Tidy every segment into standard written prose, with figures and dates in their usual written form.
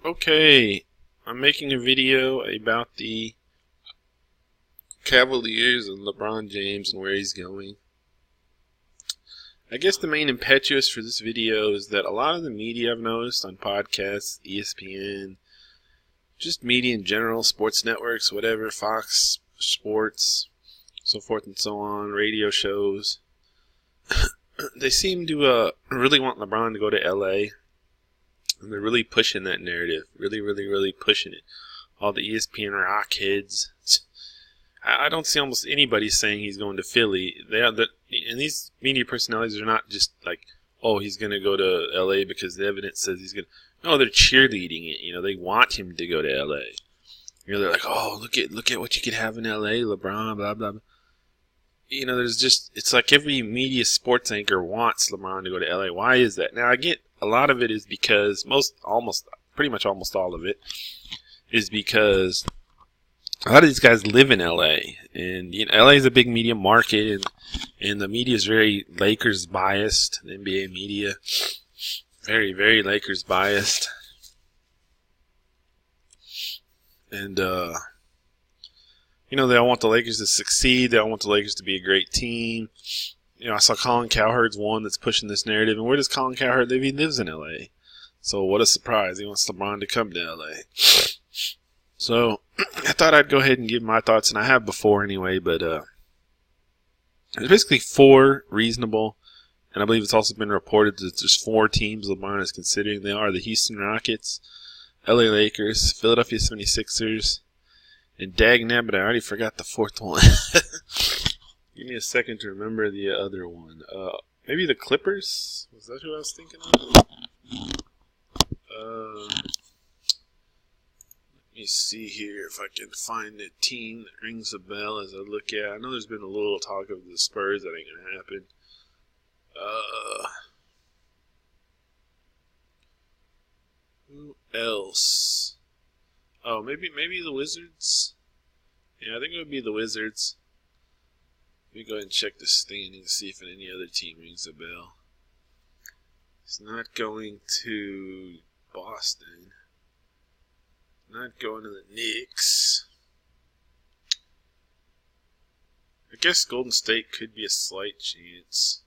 Okay, I'm making a video about the Cavaliers and LeBron James and where he's going. I guess the main impetus for this video is that a lot of the media I've noticed on podcasts, ESPN, just media in general, sports networks, whatever, Fox Sports, so forth and so on, radio shows, they seem to really want LeBron to go to LA. And they're really pushing that narrative. Really pushing it. All the ESPN rockheads. I don't see almost anybody saying he's going to Philly. And these media personalities are not just like, oh, he's going to go to LA because the evidence says he's going to. No, they're cheerleading it. They want him to go to LA. They're like, oh, look at what you could have in LA, LeBron, blah, blah, blah. It's like every media sports anchor wants LeBron to go to LA. Why is that? Now, I get a lot of it is because pretty much almost all of it is because a lot of these guys live in LA. And, LA is a big media market, and the media is very Lakers biased. The NBA media, very Lakers biased. And, they all want the Lakers to succeed. They all want the Lakers to be a great team. I saw Colin Cowherd's one that's pushing this narrative. And where does Colin Cowherd live? He lives in L.A. So what a surprise. He wants LeBron to come to L.A. So I thought I'd go ahead and give my thoughts, and I have before anyway. But there's basically four reasonable, and I believe it's also been reported that there's four teams LeBron is considering. They are the Houston Rockets, L.A. Lakers, Philadelphia 76ers, and dagnabbit, I already forgot the fourth one. Give me a second to remember the other one. Maybe the Clippers? Was that who I was thinking of? Let me see here if I can find a team that rings a bell as I look at. I know there's been a little talk of the Spurs. That ain't going to happen. Who else? Oh, maybe the Wizards? Yeah, I think it would be the Wizards. Let me go ahead and check the standings to see if any other team rings a bell. It's not going to Boston. Not going to the Knicks. I guess Golden State could be a slight chance.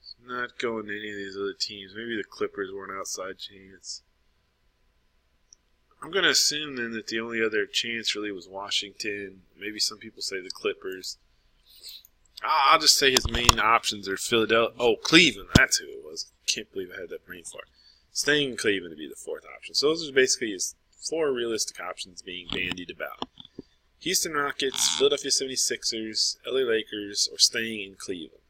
It's not going to any of these other teams. Maybe the Clippers were an outside chance. I'm going to assume then that the only other chance really was Washington. Maybe some people say the Clippers. I'll just say his main options are Philadelphia. Oh, Cleveland. That's who it was. Can't believe I had that brain fart. Staying in Cleveland to be the fourth option. So those are basically his four realistic options being bandied about. Houston Rockets, Philadelphia 76ers, LA Lakers, or staying in Cleveland.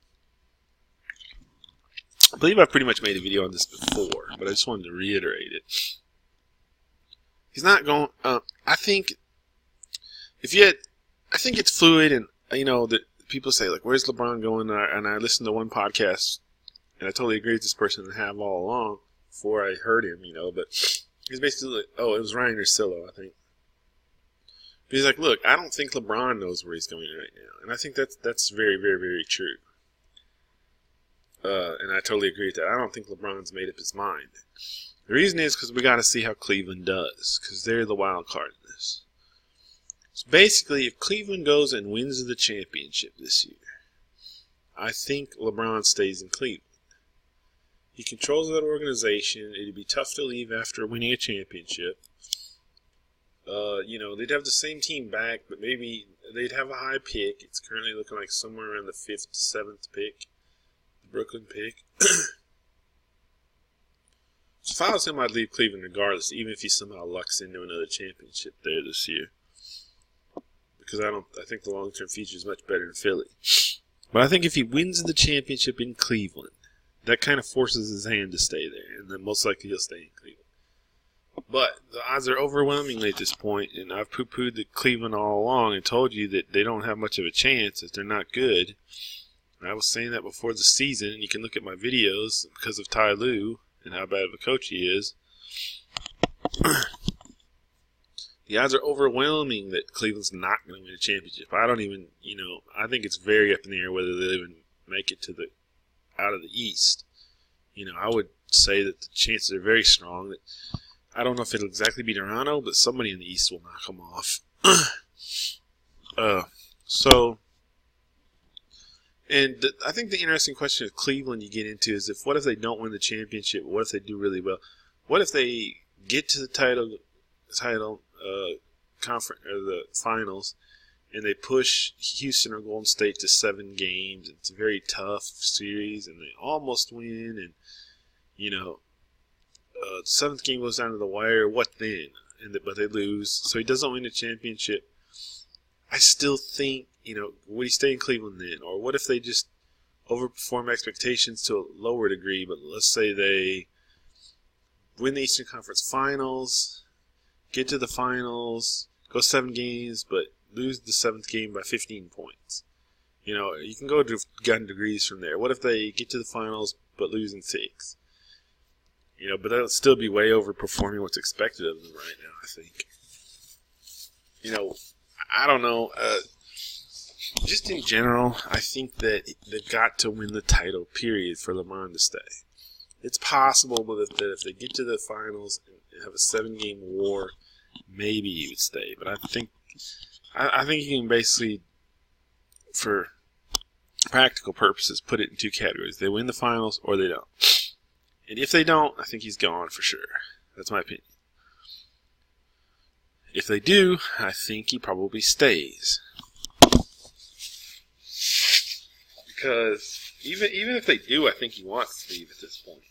I believe I pretty much made a video on this before, but I just wanted to reiterate it. He's not going. I think it's fluid, and that people say like, "Where's LeBron going?" And I listened to one podcast, and I totally agree with this person and have all along before I heard him. But he's basically like, "Oh, it was Ryan Ursillo, I think." But he's like, "Look, I don't think LeBron knows where he's going right now," and I think that's very true. And I totally agree with that. I don't think LeBron's made up his mind. The reason is because we got to see how Cleveland does, because they're the wild card in this. So basically, if Cleveland goes and wins the championship this year, I think LeBron stays in Cleveland. He controls that organization. It'd be tough to leave after winning a championship. They'd have the same team back, but maybe they'd have a high pick. It's currently looking like somewhere around the 5th to 7th pick, the Brooklyn pick. So if I was him, I'd leave Cleveland regardless, even if he somehow lucks into another championship there this year. Because I think the long-term future is much better in Philly. But I think if he wins the championship in Cleveland, that kind of forces his hand to stay there, and then most likely he'll stay in Cleveland. But the odds are overwhelmingly at this point, and I've poo-pooed the Cleveland all along and told you that they don't have much of a chance, that they're not good. And I was saying that before the season, and you can look at my videos because of Ty Lue and how bad of a coach he is. The odds are overwhelming that Cleveland's not going to win a championship. I don't even, I think it's very up in the air whether they'll even make it out of the East. I would say that the chances are very strong. That I don't know if it'll exactly be Toronto, but somebody in the East will knock them off. I think the interesting question of Cleveland you get into is what if they don't win the championship? What if they do really well? What if they get to the title conference or the finals, and they push Houston or Golden State to 7 games? It's a very tough series, and they almost win, and the 7th game goes down to the wire. What then? But they lose, so he doesn't win the championship. I still think, would he stay in Cleveland then? Or what if they just overperform expectations to a lower degree, but let's say they win the Eastern Conference Finals, get to the finals, go 7 games, but lose the 7th game by 15 points. You can go to gun degrees from there. What if they get to the finals, but lose in 6? But that'll still be way overperforming what's expected of them right now, I think. I don't know. Just in general, I think that they've got to win the title, period, for LeBron to stay. It's possible that if they get to the finals and have a 7-game war, maybe he would stay. But I think you can basically, for practical purposes, put it in 2 categories. They win the finals or they don't. And if they don't, I think he's gone for sure. That's my opinion. If they do, I think he probably stays. Because even if they do, I think he wants to leave at this point.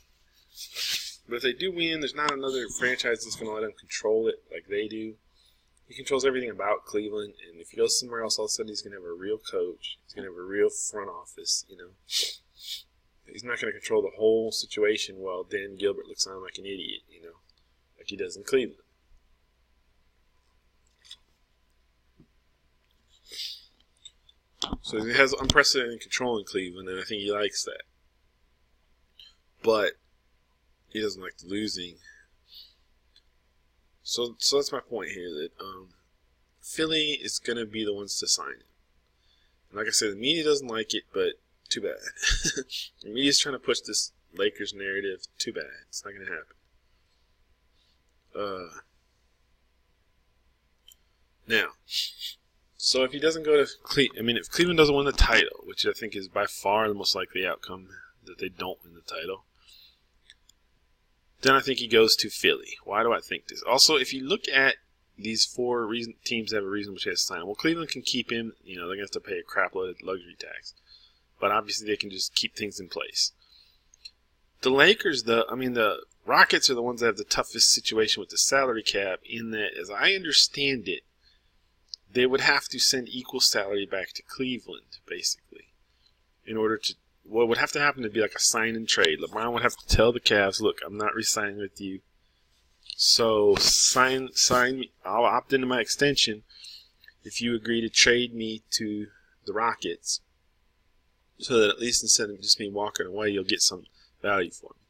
But if they do win, there's not another franchise that's going to let him control it like they do. He controls everything about Cleveland, and if he goes somewhere else, all of a sudden he's going to have a real coach. He's going to have a real front office, He's not going to control the whole situation while Dan Gilbert looks on like an idiot, like he does in Cleveland. So he has unprecedented control in Cleveland, and I think he likes that. But he doesn't like the losing. So that's my point here, that Philly is going to be the ones to sign him. And like I said, the media doesn't like it, but too bad. The media's trying to push this Lakers narrative. Too bad. It's not going to happen. Now, so if he doesn't go to Cleveland, if Cleveland doesn't win the title, which I think is by far the most likely outcome, that they don't win the title, then I think he goes to Philly. Why do I think this? Also, if you look at these 4 teams that have a reasonable chance to sign him, well, Cleveland can keep him. They're going to have to pay a crapload of luxury tax. But obviously they can just keep things in place. The Lakers, the Rockets are the ones that have the toughest situation with the salary cap, in that, as I understand it, they would have to send equal salary back to Cleveland, basically. In order to, what would have to happen to be like a sign and trade. LeBron would have to tell the Cavs, look, I'm not re-signing with you. So sign me. I'll opt into my extension if you agree to trade me to the Rockets. So that at least instead of just me walking away, you'll get some value for me.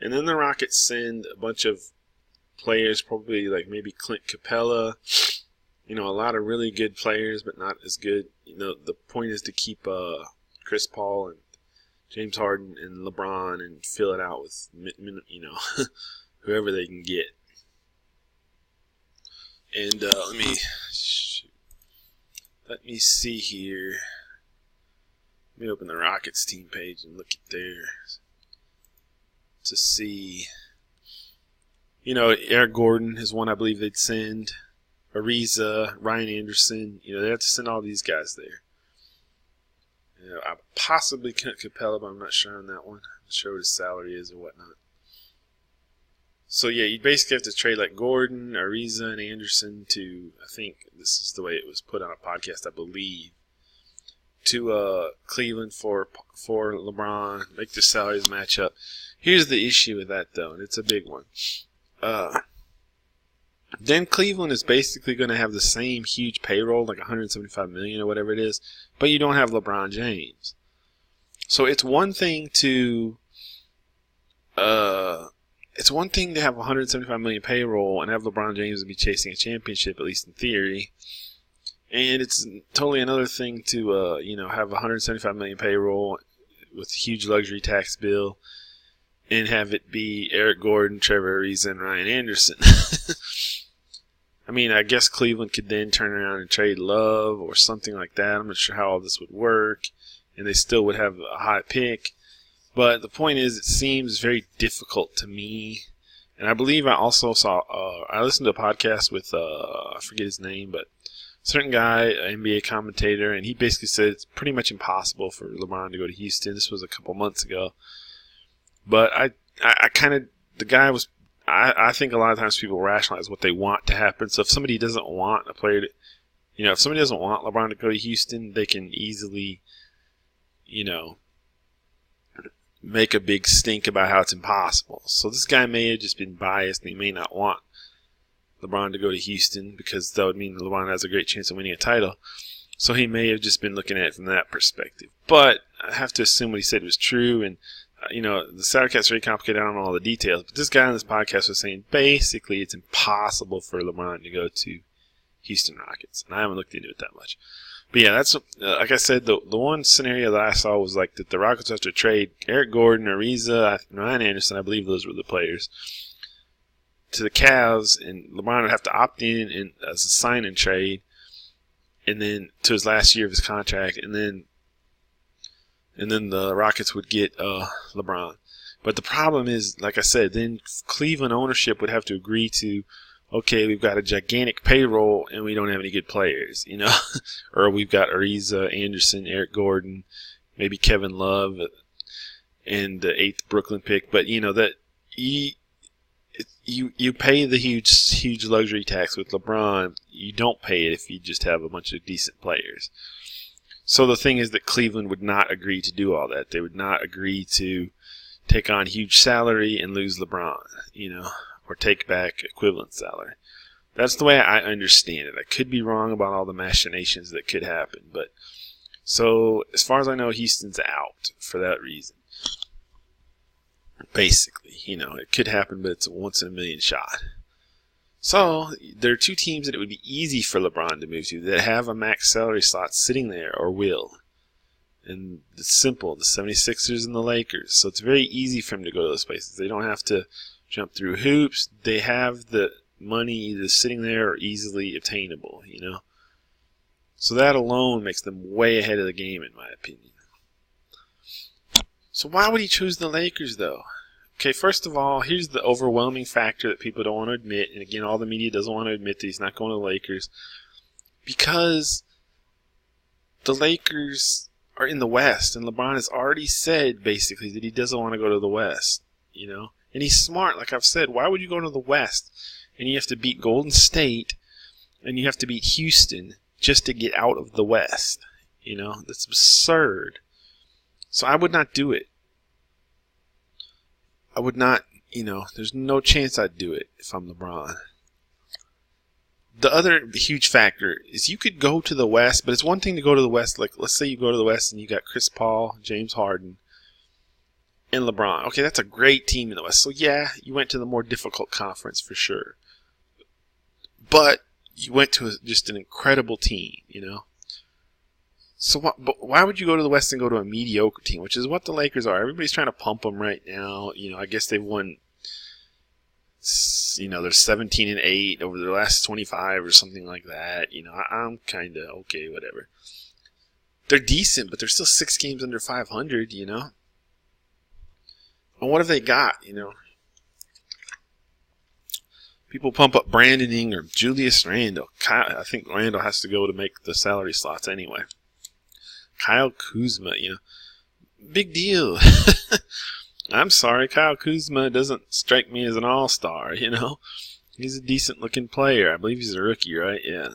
And then the Rockets send a bunch of players, probably like maybe Clint Capella, a lot of really good players, but not as good. The point is to keep Chris Paul and James Harden and LeBron and fill it out with, whoever they can get. And let me see here. Let me open the Rockets team page and look at theirs to see. Eric Gordon is one I believe they'd send. Ariza, Ryan Anderson. They have to send all these guys there. Possibly Clint Capella, but I'm not sure on that one. I'm not sure what his salary is or whatnot. So yeah, you basically have to trade like Gordon, Ariza, and Anderson to, I think this is the way it was put on a podcast, I believe, to Cleveland for LeBron, make the salaries match up. Here's the issue with that, though, and it's a big one. Then Cleveland is basically going to have the same huge payroll, like $175 million or whatever it is, but you don't have LeBron James. So it's one thing to have $175 million payroll and have LeBron James be chasing a championship, at least in theory. And it's totally another thing to, have $175 million payroll with a huge luxury tax bill and have it be Eric Gordon, Trevor Ariza, and Ryan Anderson. I mean, I guess Cleveland could then turn around and trade Love or something like that. I'm not sure how all this would work, and they still would have a high pick. But the point is, it seems very difficult to me. And I believe I also saw, I listened to a podcast with, I forget his name, but a certain guy, an NBA commentator, and he basically said it's pretty much impossible for LeBron to go to Houston. This was a couple months ago. But I kind of, the guy was, I think a lot of times people rationalize what they want to happen. So if somebody doesn't want a player to, if somebody doesn't want LeBron to go to Houston, they can easily, make a big stink about how it's impossible. So this guy may have just been biased and he may not want LeBron to go to Houston because that would mean LeBron has a great chance of winning a title. So he may have just been looking at it from that perspective. But I have to assume what he said was true, and the salary cap's very complicated. I don't know all the details, but this guy on this podcast was saying basically it's impossible for LeBron to go to Houston Rockets, and I haven't looked into it that much. But yeah, that's like I said, the one scenario that I saw was like that the Rockets have to trade Eric Gordon, Ariza, Ryan Anderson, I believe those were the players, to the Cavs, and LeBron would have to opt in as a sign and trade, and then to his last year of his contract, and then the Rockets would get LeBron. But the problem is, like I said, then Cleveland ownership would have to agree to, okay, we've got a gigantic payroll and we don't have any good players, or we've got Ariza, Anderson, Eric Gordon, maybe Kevin Love, and the 8th Brooklyn pick. But that you pay the huge luxury tax with LeBron. You don't pay it if you just have a bunch of decent players. So the thing is that Cleveland would not agree to do all that. They would not agree to take on huge salary and lose LeBron, or take back equivalent salary. That's the way I understand it. I could be wrong about all the machinations that could happen. But so as far as I know, Houston's out for that reason. Basically, it could happen, but it's a once in a million shot. So there are two teams that it would be easy for LeBron to move to that have a max salary slot sitting there or will. And it's simple, the 76ers and the Lakers. So it's very easy for him to go to those places. They don't have to jump through hoops. They have the money either sitting there or easily obtainable, So that alone makes them way ahead of the game, in my opinion. So why would he choose the Lakers, though? Okay, first of all, here's the overwhelming factor that people don't want to admit. And again, all the media doesn't want to admit that he's not going to the Lakers. Because the Lakers are in the West. And LeBron has already said, basically, that he doesn't want to go to the West. And he's smart, like I've said. Why would you go to the West? And you have to beat Golden State. And you have to beat Houston just to get out of the West. That's absurd. So I would not do it. I would not, there's no chance I'd do it if I'm LeBron. The other huge factor is you could go to the West, but it's one thing to go to the West. Like, let's say you go to the West and you got Chris Paul, James Harden, and LeBron. Okay, that's a great team in the West. So, yeah, you went to the more difficult conference for sure. But you went to just an incredible team, So why would you go to the West and go to a mediocre team, which is what the Lakers are? Everybody's trying to pump them right now. I guess they've won, they're 17-8 over their last 25 or something like that. I'm kind of okay, whatever. They're decent, but they're still 6 games under 500, And what have they got, People pump up Brandon Ingram, Julius Randle. I think Randle has to go to make the salary slots anyway. Kyle Kuzma, big deal. I'm sorry, Kyle Kuzma doesn't strike me as an all-star, He's a decent-looking player. I believe he's a rookie, right? Yeah.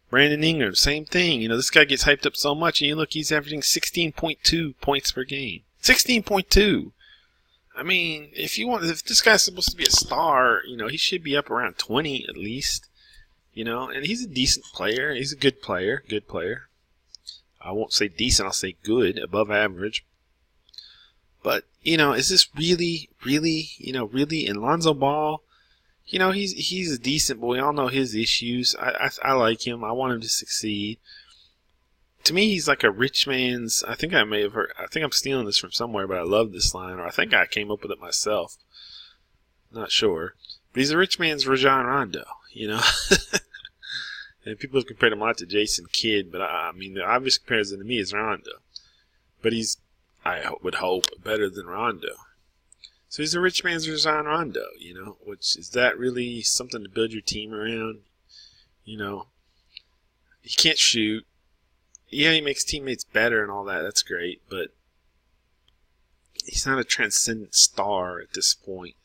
Brandon Ingram, same thing. This guy gets hyped up so much, and you look, he's averaging 16.2 points per game. 16.2! I mean, if this guy's supposed to be a star, he should be up around 20 at least. And he's a decent player. He's a good player. Good player. I won't say decent, I'll say good, above average. But, is this really, really? And Lonzo Ball, he's decent, but we all know his issues. I like him. I want him to succeed. to me, he's like a rich man's. I think I may have heard. I think I'm stealing this from somewhere, but I love this line, or I think I came up with it myself. Not sure, but he's a rich man's Rajon Rondo. And people have compared him a lot to Jason Kidd, but I mean, the obvious comparison to me is Rondo. But he's, I would hope, better than Rondo. So he's a rich man's Rajon Rondo. Which is that really something to build your team around? He can't shoot. Yeah, he makes teammates better and all that. That's great, but he's not a transcendent star at this point.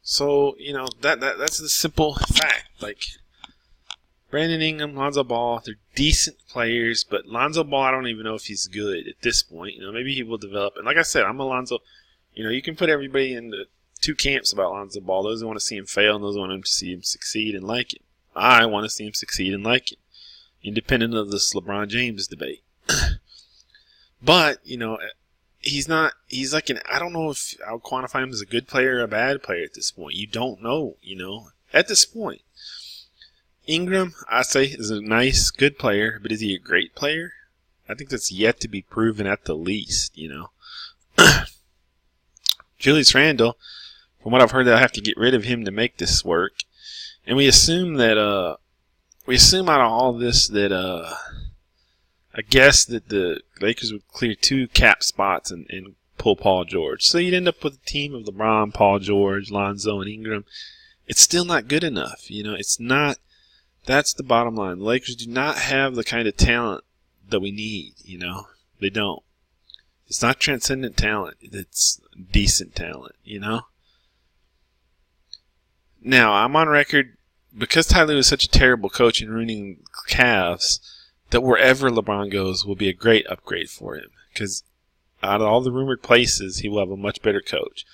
So, that's the simple fact. Like, Brandon Ingram, Lonzo Ball, they're decent players, but Lonzo Ball, I don't even know if he's good at this point. Maybe he will develop. And like I said, I'm a Lonzo. You can put everybody in the two camps about Lonzo Ball. Those who want to see him fail and those who want him to see him succeed and like it. I want to see him succeed and like it, independent of this LeBron James debate. But, he's like I don't know if I'll quantify him as a good player or a bad player at this point. You don't know, at this point. Ingram, I say, is a nice, good player, but is he a great player? I think that's yet to be proven at the least, Julius Randle, from what I've heard, they'll have to get rid of him to make this work. And we assume that, out of all this that, I guess that the Lakers would clear 2 cap spots and pull Paul George. So you'd end up with a team of LeBron, Paul George, Lonzo, and Ingram. It's still not good enough. It's not. That's the bottom line. The Lakers do not have the kind of talent that we need. They don't. It's not transcendent talent. It's decent talent. Now, I'm on record, because Ty Lue is such a terrible coach and ruining Cavs, that wherever LeBron goes will be a great upgrade for him. Because out of all the rumored places, he will have a much better coach.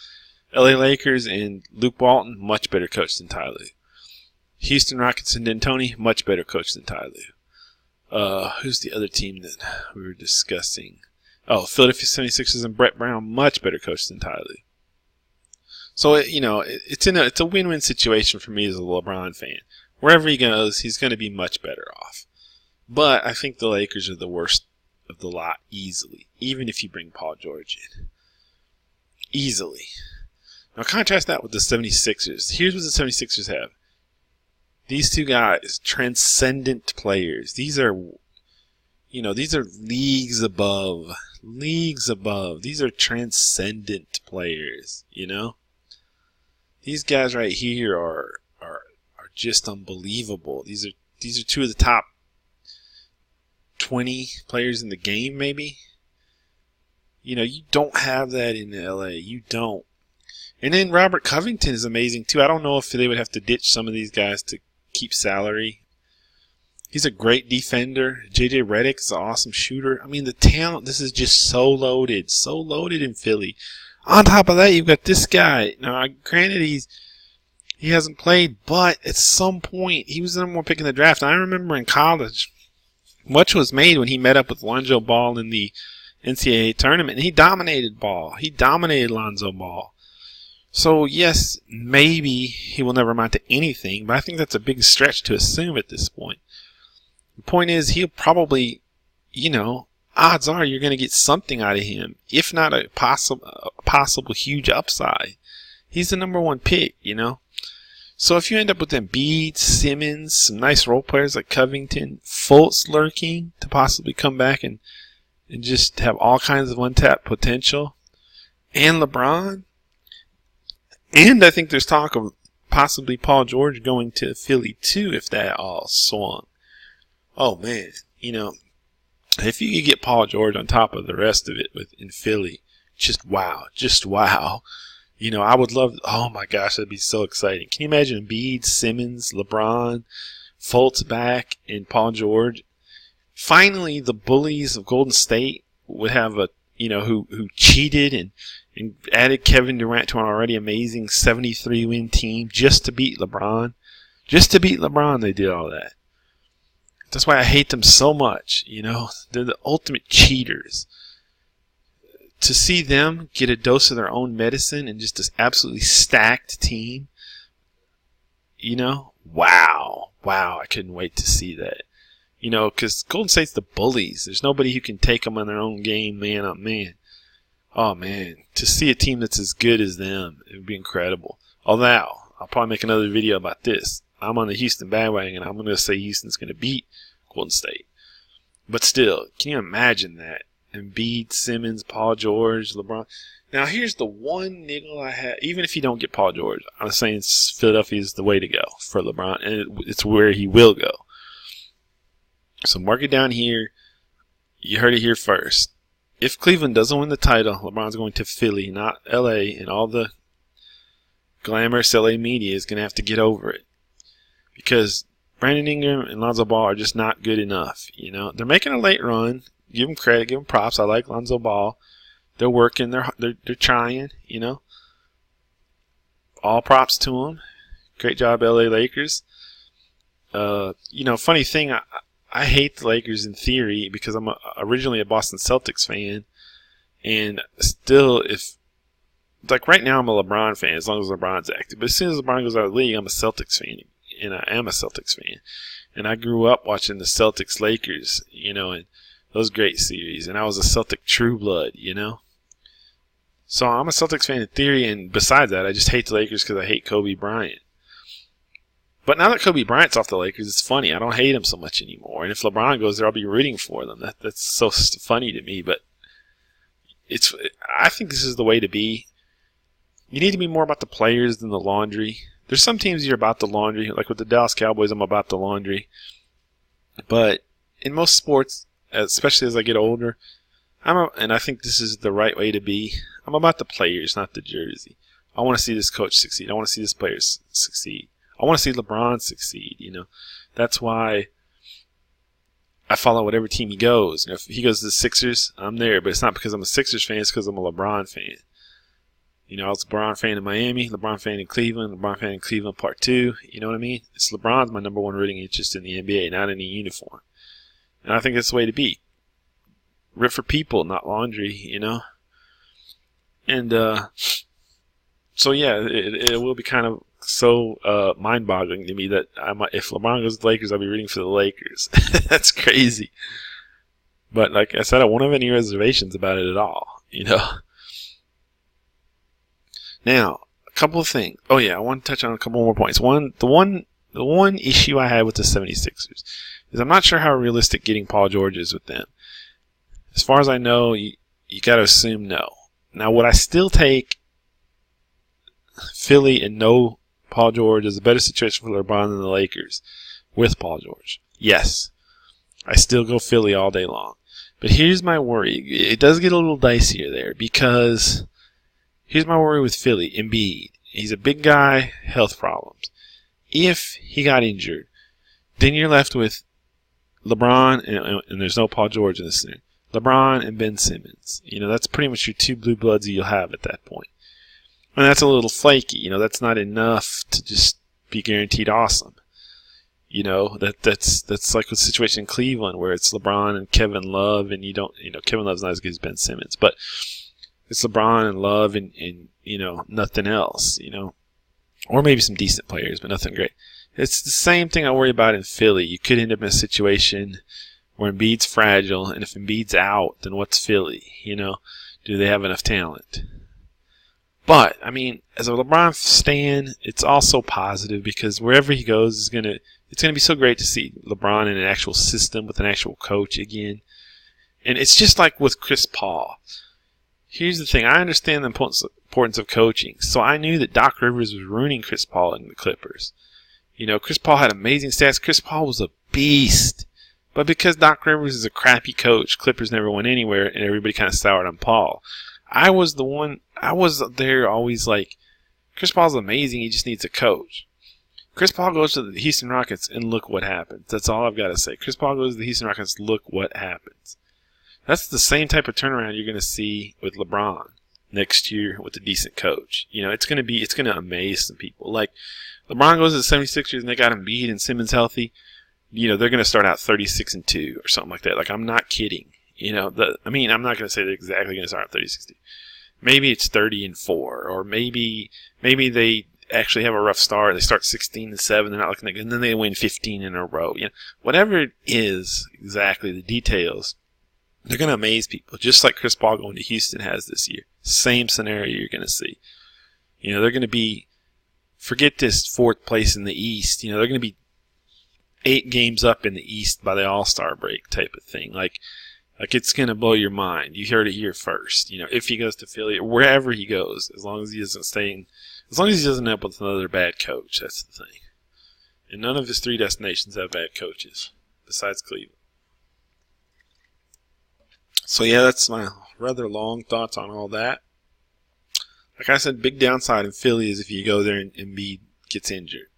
LA Lakers and Luke Walton, much better coach than Ty Lue. Houston Rockets and D'Antoni, much better coach than Ty Lue. Who's the other team that we were discussing? Oh, Philadelphia 76ers and Brett Brown, much better coach than Ty Lue. So, it's a win-win situation for me as a LeBron fan. Wherever he goes, he's going to be much better off. But I think the Lakers are the worst of the lot easily, even if you bring Paul George in. Easily. Now contrast that with the 76ers. Here's what the 76ers have. These two guys, transcendent players. These are leagues above. Leagues above. These are transcendent players, These guys right here are just unbelievable. These are 2 of the top 20 players in the game, maybe. You don't have that in LA. You don't. And then Robert Covington is amazing too. I don't know if they would have to ditch some of these guys to keep salary. He's a great defender. JJ Redick is an awesome shooter. I mean, the talent, this is just so loaded in Philly. On top of that, you've got this guy. Now, granted, he hasn't played, but at some point, he was the number 1 pick in the draft. And I remember in college, much was made when he met up with Lonzo Ball in the NCAA tournament, and he dominated Ball. He dominated Lonzo Ball. So, yes, maybe he will never amount to anything, but I think that's a big stretch to assume at this point. The point is, he'll probably, odds are you're going to get something out of him, if not a possible huge upside. He's the number 1 pick, So if you end up with Embiid, Simmons, some nice role players like Covington, Fultz lurking to possibly come back and just have all kinds of untapped potential, and LeBron, and I think there's talk of possibly Paul George going to Philly too if that all swung. Oh man, if you could get Paul George on top of the rest of it in Philly, just wow. I would love, oh my gosh, that'd be so exciting. Can you imagine Embiid, Simmons, LeBron, Fultz back, and Paul George? Finally, the bullies of Golden State would have who cheated and added Kevin Durant to an already amazing 73-win team just to beat LeBron. Just to beat LeBron, they did all that. That's why I hate them so much, They're the ultimate cheaters. To see them get a dose of their own medicine and just this absolutely stacked team, wow, I couldn't wait to see that. because Golden State's the bullies. There's nobody who can take them on their own game, man on man. Oh, man, to see a team that's as good as them, it would be incredible. Although, I'll probably make another video about this. I'm on the Houston bandwagon, and I'm going to say Houston's going to beat Golden State. But still, can you imagine that? Embiid, Simmons, Paul George, LeBron. Now, here's the one niggle I have. Even if you don't get Paul George, I'm saying Philadelphia is the way to go for LeBron, and it's where he will go. So mark it down here. You heard it here first. If Cleveland doesn't win the title, LeBron's going to Philly, not LA, and all the glamorous LA media is going to have to get over it. Because Brandon Ingram and Lonzo Ball are just not good enough. They're making a late run. Give them credit, give them props. I like Lonzo Ball. They're working. They're trying. All props to them. Great job, LA Lakers. Funny thing, I hate the Lakers in theory because I'm originally a Boston Celtics fan, and still, right now I'm a LeBron fan as long as LeBron's active. But as soon as LeBron goes out of the league, I'm a Celtics fan, and I am a Celtics fan. And I grew up watching the Celtics Lakers, and those great series, and I was a Celtic true blood, So I'm a Celtics fan in theory, and besides that, I just hate the Lakers because I hate Kobe Bryant. But now that Kobe Bryant's off the Lakers, it's funny. I don't hate him so much anymore. And if LeBron goes there, I'll be rooting for them. That's so funny to me. But I think this is the way to be. You need to be more about the players than the laundry. There's some teams you're about the laundry. Like with the Dallas Cowboys, I'm about the laundry. But in most sports, especially as I get older, and I think this is the right way to be, I'm about the players, not the jersey. I want to see this coach succeed. I want to see this player succeed. I want to see LeBron succeed, That's why I follow whatever team he goes. If he goes to the Sixers, I'm there. But it's not because I'm a Sixers fan. It's because I'm a LeBron fan. I was a LeBron fan in Miami, LeBron fan in Cleveland, LeBron fan in Cleveland Part 2. You know what I mean? It's LeBron's my number one rooting interest in the NBA, not in a uniform. And I think that's the way to be. Rip for people, not laundry, And so, yeah, it will be kind of so mind-boggling to me that if LeBron goes to the Lakers, I'll be rooting for the Lakers. That's crazy. But like I said, I won't have any reservations about it at all, Now, a couple of things. Oh yeah, I want to touch on a couple more points. The one issue I had with the 76ers is I'm not sure how realistic getting Paul George is with them. As far as I know, you got to assume no. Now, would I still take Philly and no Paul George as a better situation for LeBron than the Lakers with Paul George? Yes. I still go Philly all day long. But here's my worry. It does get a little dicier there because here's my worry with Philly. Embiid. He's a big guy, health problems. If he got injured, then you're left with LeBron, and there's no Paul George in the center. LeBron and Ben Simmons. That's pretty much your two blue bloods you'll have at that point. And that's a little flaky. That's not enough to just be guaranteed awesome. That's like the situation in Cleveland where it's LeBron and Kevin Love, and Kevin Love's not as good as Ben Simmons, but it's LeBron and Love and nothing else, or maybe some decent players, but nothing great. It's the same thing I worry about in Philly. You could end up in a situation where Embiid's fragile, and if Embiid's out, then what's Philly? Do they have enough talent? But, as a LeBron stan, it's also positive because wherever he goes, it's gonna be so great to see LeBron in an actual system with an actual coach again. And it's just like with Chris Paul. Here's the thing. I understand the importance of coaching. So I knew that Doc Rivers was ruining Chris Paul in the Clippers. Chris Paul had amazing stats. Chris Paul was a beast. But because Doc Rivers is a crappy coach, Clippers never went anywhere, and everybody kind of soured on Paul. I was there always like, Chris Paul's amazing, he just needs a coach. Chris Paul goes to the Houston Rockets, and look what happens. That's all I've got to say. Chris Paul goes to the Houston Rockets, look what happens. That's the same type of turnaround you're going to see with LeBron next year with a decent coach. It's going to amaze some people. Like, LeBron goes to the 76ers, and they got Embiid and Simmons healthy. They're going to start out 36-2 or something like that. Like, I'm not kidding. I'm not going to say they're exactly going to start out 36-2. Maybe it's 30-4, or maybe they actually have a rough start. They start 16-7. They're not looking that good, and then they win 15 in a row. Whatever it is, exactly the details, they're going to amaze people. Just like Chris Paul going to Houston has this year. Same scenario you're going to see. They're going to be, forget this 4th place in the East. They're going to be 8 games up in the East by the All-Star break type of thing. Like it's going to blow your mind. You heard it here first. If he goes to Philly, or wherever he goes, as long as he doesn't end up with another bad coach, that's the thing. And none of his 3 destinations have bad coaches, besides Cleveland. So yeah, that's my rather long thoughts on all that. Like I said, big downside in Philly is if you go there and Embiid gets injured.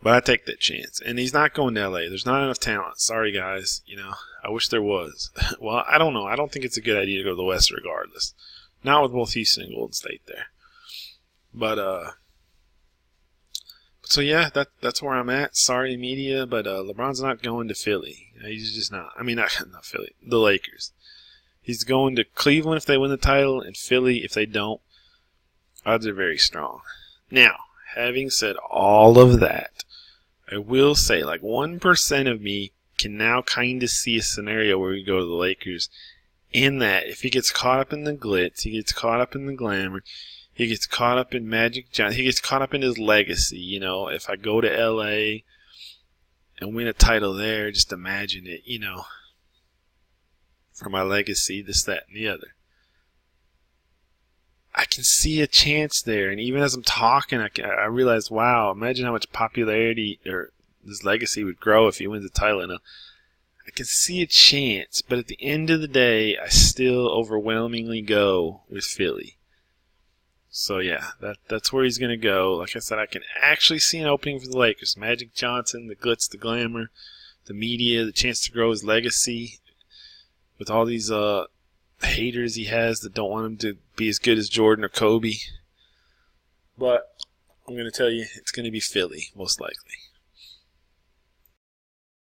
But I take that chance. And he's not going to LA. There's not enough talent. Sorry, guys. I wish there was. Well, I don't know. I don't think it's a good idea to go to the West regardless. Not with both Houston and Golden State there. But so yeah, that's where I'm at. Sorry, media, but LeBron's not going to Philly. He's just not. I mean, not Philly. The Lakers. He's going to Cleveland if they win the title, and Philly if they don't. Odds are very strong. Now, having said all of that, I will say, 1% of me can now kind of see a scenario where we go to the Lakers, in that if he gets caught up in the glitz, he gets caught up in the glamour, he gets caught up in Magic Johnson, he gets caught up in his legacy. If I go to LA and win a title there, just imagine it, for my legacy, this, that, and the other. I can see a chance there, and even as I'm talking, I realize, wow, imagine how much popularity or his legacy would grow if he wins the title. And I can see a chance, but at the end of the day, I still overwhelmingly go with Philly. So yeah, that's where he's going to go. Like I said, I can actually see an opening for the Lakers. Magic Johnson, the glitz, the glamour, the media, the chance to grow his legacy with all these haters he has that don't want him to be as good as Jordan or Kobe. But I'm going to tell you, it's going to be Philly, most likely.